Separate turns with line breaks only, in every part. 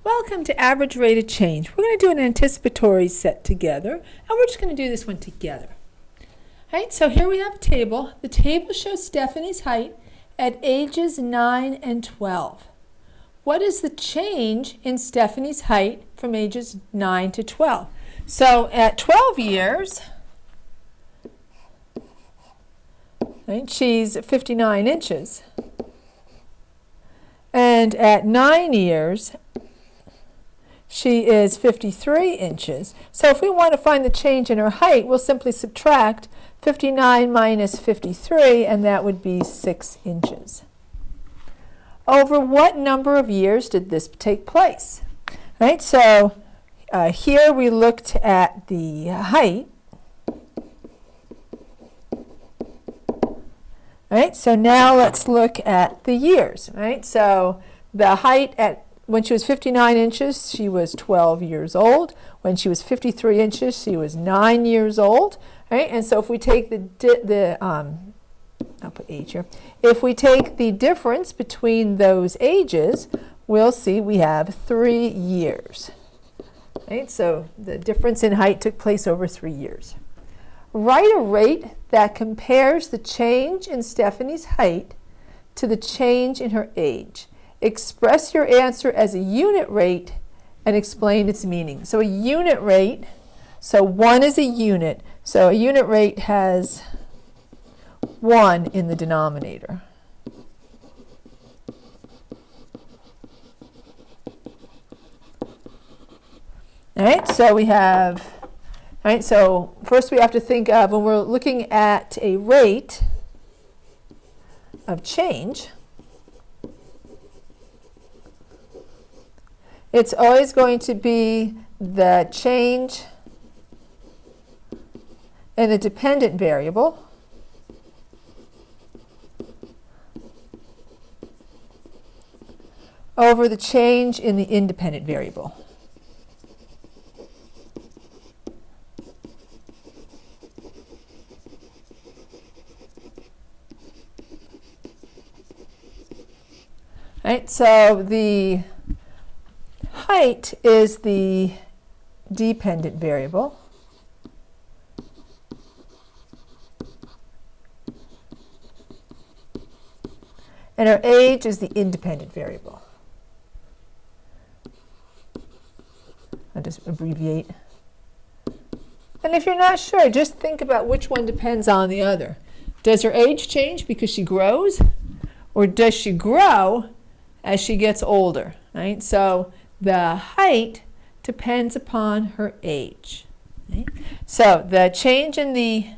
Welcome to average rate of change. We're going to do an anticipatory set together, and we're just going to do this one together. All right, so here we have a table. The table shows Stephanie's height at ages 9 and 12. What is the change in Stephanie's height from ages 9 to 12? So at 12 years, right, she's 59 inches. And at 9 years, she is 53 inches. So if we want to find the change in her height, we'll simply subtract 59 minus 53, and that would be 6 inches. Over what number of years did this take place? Right, so here we looked at the height. Right, so now let's look at the years. Right, so the height at when she was 59 inches, she was 12 years old. When she was 53 inches, she was 9 years old. Right? And so if we take I'll put age here. If we take the difference between those ages, we'll see we have 3 years. Right? So the difference in height took place over 3 years. Write a rate that compares the change in Stephanie's height to the change in her age. Express your answer as a unit rate and explain its meaning. So a unit rate, so 1 is a unit. So a unit rate has 1 in the denominator. All right, so we have, all right, so first we have to think of, when we're looking at a rate of change, it's always going to be the change in the dependent variable over the change in the independent variable. Right, so the height is the dependent variable. And our age is the independent variable. I'll just abbreviate. And if you're not sure, just think about which one depends on the other. Does her age change because she grows? Or does she grow as she gets older? Right? So the height depends upon her age. Right? So the change in the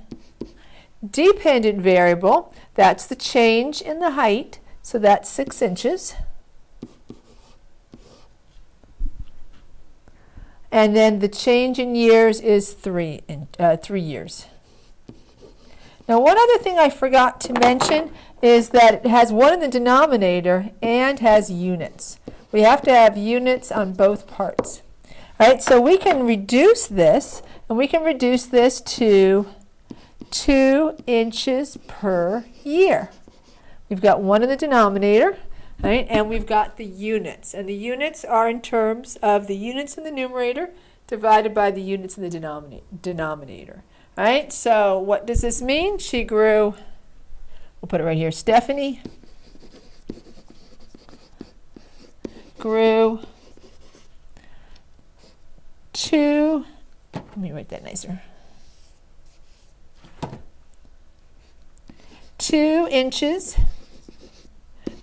dependent variable, that's the change in the height. So that's 6 inches. And then the change in years is 3 years. Now, one other thing I forgot to mention is that it has 1 in the denominator and has units. We have to have units on both parts. All right, so we can reduce this, and we can reduce this to 2 inches per year. We've got 1 in the denominator, right, and we've got the units. And the units are in terms of the units in the numerator divided by the units in the denominator. All right, so what does this mean? She grew, we'll put it right here, Stephanie grew 2, let me write that nicer, 2 inches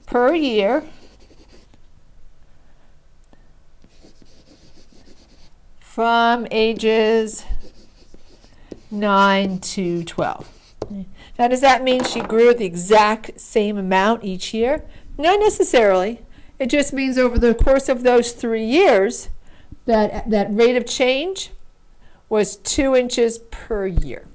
per year from ages 9 to 12. Now, does that mean she grew the exact same amount each year? Not necessarily. It just means over the course of those 3 years, that rate of change was 2 inches per year.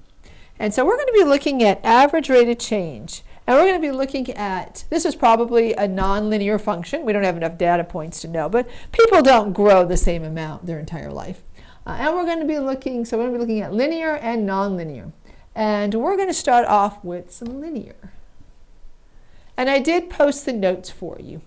And so we're going to be looking at average rate of change. And we're going to be looking at, this is probably a nonlinear function. We don't have enough data points to know, but people don't grow the same amount their entire life. And we're going to be looking, so we're going to be looking at linear and nonlinear. And we're going to start off with some linear. And I did post the notes for you.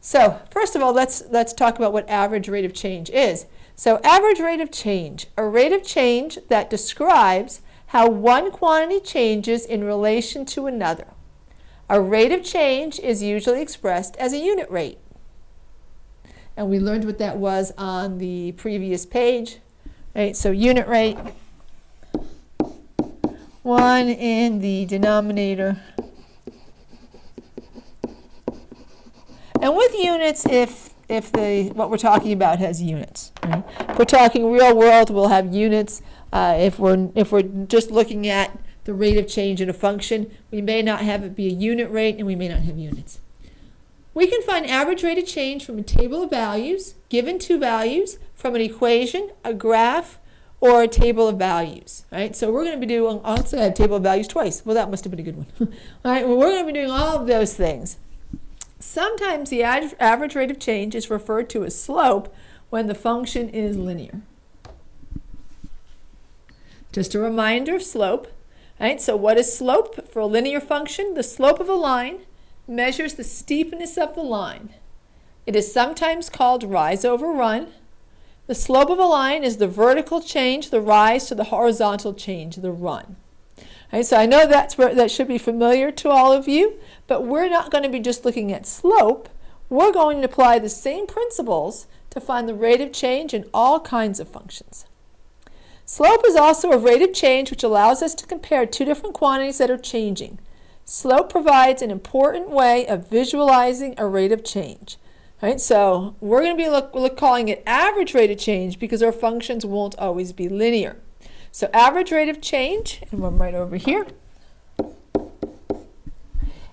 So first of all, let's talk about what average rate of change is. So average rate of change, a rate of change that describes how one quantity changes in relation to another. A rate of change is usually expressed as a unit rate. And we learned what that was on the previous page. Right? So unit rate, 1 in the denominator. And with units, if what we're talking about has units. Right? If we're talking real world, we'll have units. If we're just looking at the rate of change in a function, we may not have it be a unit rate, and we may not have units. We can find average rate of change from a table of values, given two values, from an equation, a graph, or a table of values. Right? So we're going to be doing, also I had table of values twice. Well, that must have been a good one. All right, well, we're going to be doing all of those things. Sometimes the average rate of change is referred to as slope when the function is linear. Just a reminder of slope. Right? So what is slope for a linear function? The slope of a line measures the steepness of the line. It is sometimes called rise over run. The slope of a line is the vertical change, the rise, to the horizontal change, the run. Right, so I know that should be familiar to all of you, but we're not going to be just looking at slope. We're going to apply the same principles to find the rate of change in all kinds of functions. Slope is also a rate of change which allows us to compare two different quantities that are changing. Slope provides an important way of visualizing a rate of change. Right, so we're going to be calling it average rate of change because our functions won't always be linear. So average rate of change, and one right over here,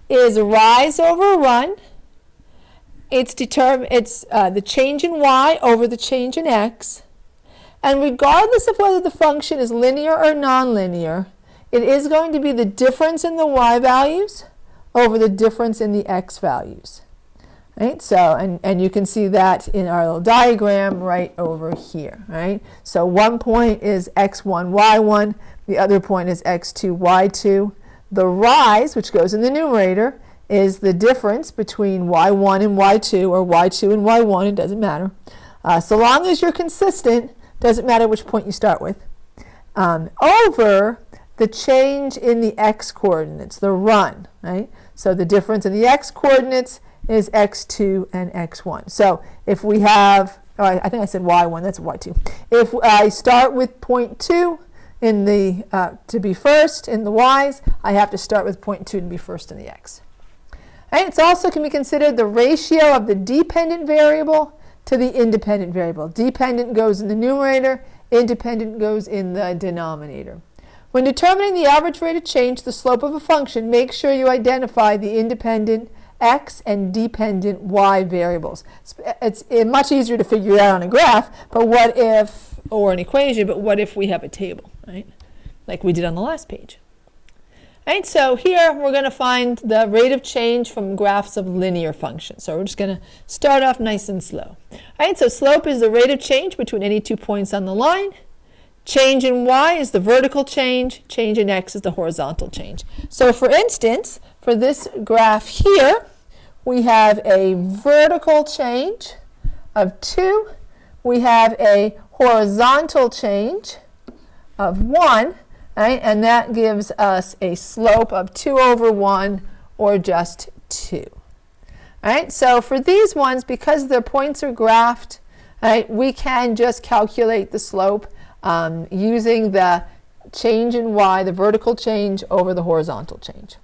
is a rise over a run. It's the change in y over the change in x. And regardless of whether the function is linear or nonlinear, it is going to be the difference in the y values over the difference in the x values. Right? So, and you can see that in our little diagram right over here. Right? So one point is x1, y1. The other point is x2, y2. The rise, which goes in the numerator, is the difference between y1 and y2, or y2 and y1. It doesn't matter. So long as you're consistent, doesn't matter which point you start with, over the change in the x coordinates, the run. Right? So the difference in the x coordinates is x2 and x1. So if we have, I think I said y1, that's y2. If I start with point 2 in the, to be first in the y's, I have to start with point 2 to be first in the x. And it also can be considered the ratio of the dependent variable to the independent variable. Dependent goes in the numerator, independent goes in the denominator. When determining the average rate of change, the slope of a function, make sure you identify the independent x and dependent y variables. It's much easier to figure out on a graph, but what if, or an equation, but what if we have a table, right? Like we did on the last page. Right, so here we're going to find the rate of change from graphs of linear functions. So we're just going to start off nice and slow. Right, so slope is the rate of change between any 2 points on the line. Change in y is the vertical change. Change in x is the horizontal change. So for instance, for this graph here, we have a vertical change of 2. We have a horizontal change of 1. Right? And that gives us a slope of 2 over 1, or just 2. Right? So for these ones, because their points are graphed, right, we can just calculate the slope using the change in y, the vertical change over the horizontal change.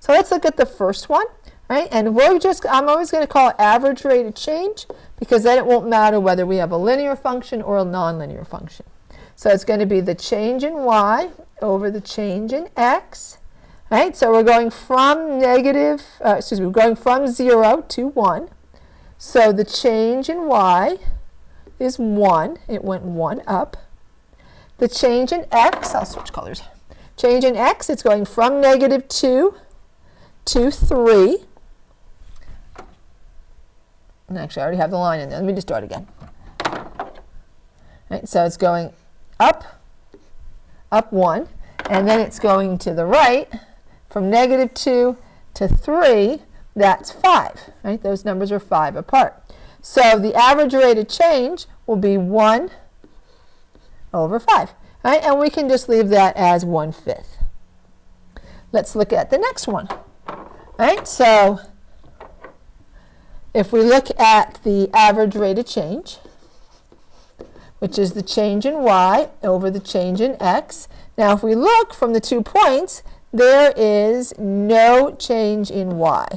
So let's look at the first one. Right? And I'm always going to call it average rate of change, because then it won't matter whether we have a linear function or a nonlinear function. So it's going to be the change in y over the change in x. Right? So we're going from we're going from 0 to 1. So the change in y is 1. It went 1 up. The change in x, I'll switch colors. Change in x, it's going from -2 to 3. And actually, I already have the line in there. Let me just start again. Right, so it's going up 1, and then it's going to the right from -2 to 3, that's 5, right? Those numbers are 5 apart. So the average rate of change will be 1 over 5, right? And we can just leave that as 1/5. Let's look at the next one, right? So if we look at the average rate of change, which is the change in y over the change in x. Now if we look from the 2 points, there is no change in y.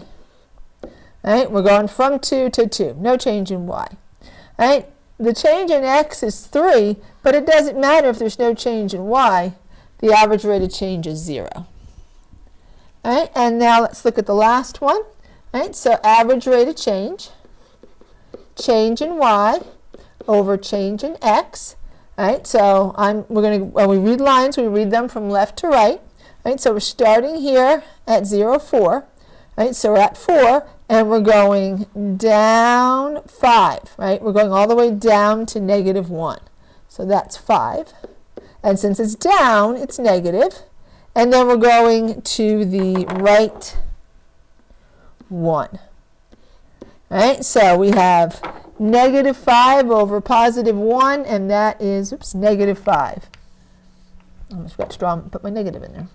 Right? We're going from 2 to 2, no change in y. Right? The change in x is 3, but it doesn't matter if there's no change in y. The average rate of change is 0. Right? And now let's look at the last one. Right? So average rate of change in y over change in x. Right? So when we read lines, we read them from left to right. Right? So we're starting here at 0, 4. Right? So we're at 4, and we're going down 5. Right? We're going all the way down to -1. So that's 5. And since it's down, it's negative. And then we're going to the right 1. Right? So we have -5 over +1, and that is, -5. I almost forgot to put my negative in there.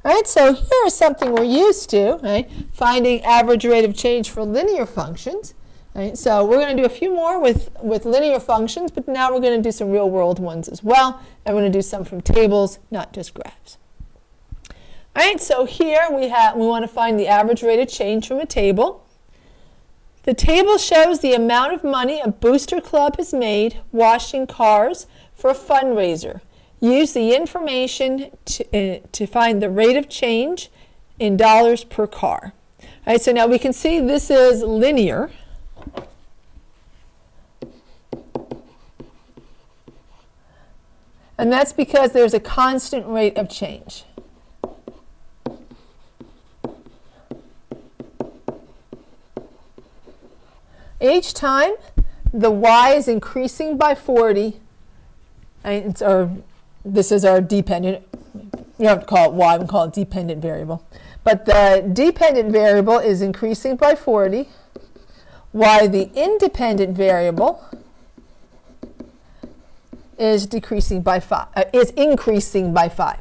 All right, so here is something we're used to, right? Finding average rate of change for linear functions. Right? So we're going to do a few more with linear functions, but now we're going to do some real world ones as well. And we're going to do some from tables, not just graphs. All right, so here we want to find the average rate of change from a table. The table shows the amount of money a booster club has made washing cars for a fundraiser. Use the information to find the rate of change in dollars per car. All right, so now we can see this is linear. And that's because there's a constant rate of change. Each time the y is increasing by 40, this is our dependent, you don't have to call it y, we can call it dependent variable. But the dependent variable is increasing by 40, while the independent variable is increasing by 5,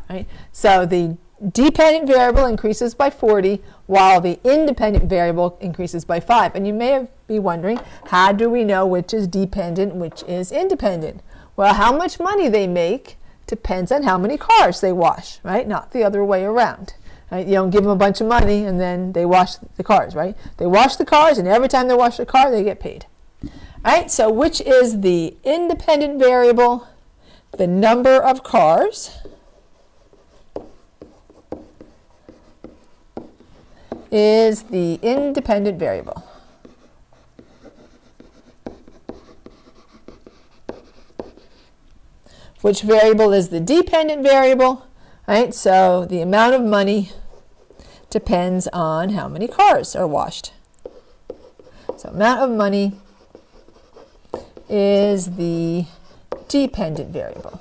right? So the dependent variable increases by 40, while the independent variable increases by 5. And you may be wondering, how do we know which is dependent, which is independent? Well, how much money they make depends on how many cars they wash, right? Not the other way around. Right? You don't give them a bunch of money and then they wash the cars, right? They wash the cars, and every time they wash the car, they get paid. All right, so which is the independent variable? The number of cars is the independent variable. Which variable is the dependent variable? Right, so the amount of money depends on how many cars are washed. So amount of money is the dependent variable.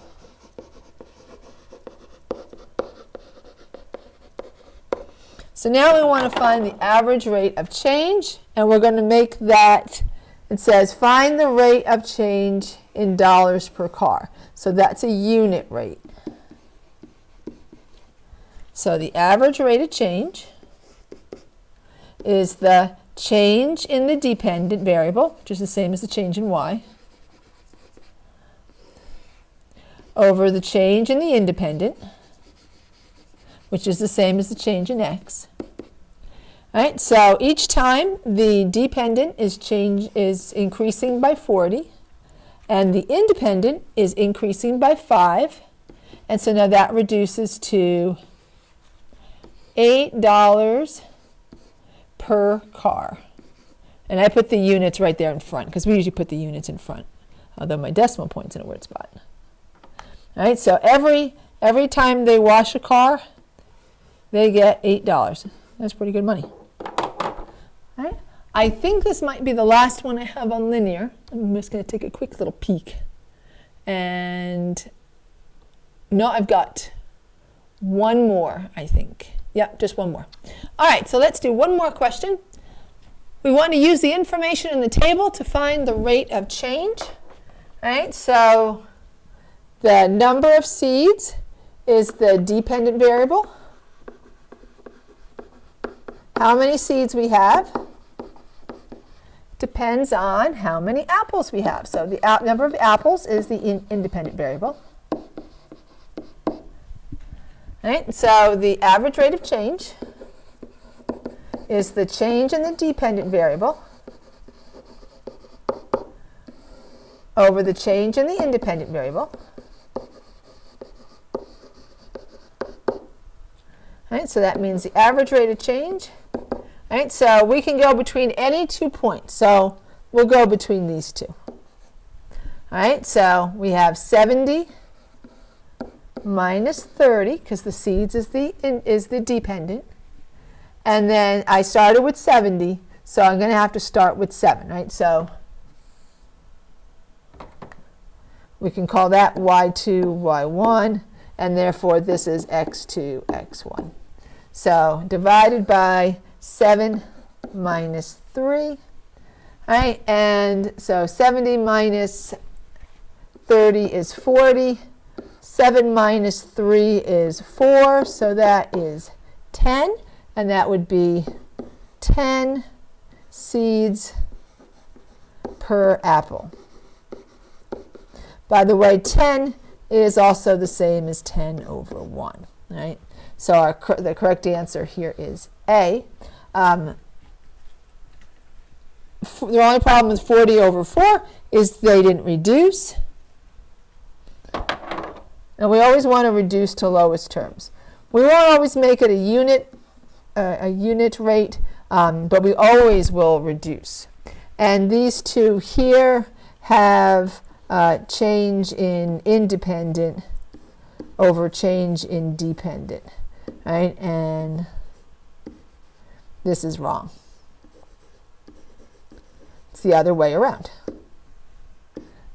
So now we want to find the average rate of change, and we're going to make that, it says find the rate of change in dollars per car. So that's a unit rate. So the average rate of change is the change in the dependent variable, which is the same as the change in y, over the change in the independent, which is the same as the change in x. All right, so each time the dependent is increasing by 40, and the independent is increasing by 5, and so now that reduces to $8 per car. And I put the units right there in front, because we usually put the units in front, although my decimal point's in a weird spot. All right, so every time they wash a car, they get $8. That's pretty good money. All right. I think this might be the last one I have on linear. I'm just going to take a quick little peek. And no, I've got one more, I think. Yep, just one more. All right, so let's do one more question. We want to use the information in the table to find the rate of change. All right, so the number of seeds is the dependent variable. How many seeds we have depends on how many apples we have. So the number of apples is the independent variable. Right? So the average rate of change is the change in the dependent variable over the change in the independent variable. Right? So that means the average rate of change. Right? So we can go between any 2 points. So we'll go between these two. All right? So we have 70 minus 30, because the seeds is the dependent. And then I started with 70, so I'm going to have to start with 7, right? So we can call that y2, y1, and therefore this is x2, x1. So divided by 7 minus 3, all right? And so 70 minus 30 is 40. 7 minus 3 is 4, so that is 10, and that would be 10 seeds per apple. By the way, 10 is also the same as 10 over 1, right? So the correct answer here is A. The only problem with 40 over 4 is they didn't reduce. And we always want to reduce to lowest terms. We won't always make it a unit rate, but we always will reduce. And these two here have change in independent over change in dependent, right? And this is wrong. It's the other way around.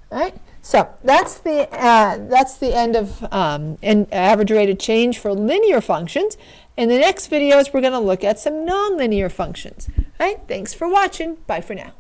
All right? So that's the end of average rate of change for linear functions. In the next videos, we're going to look at some nonlinear functions. All right, thanks for watching. Bye for now.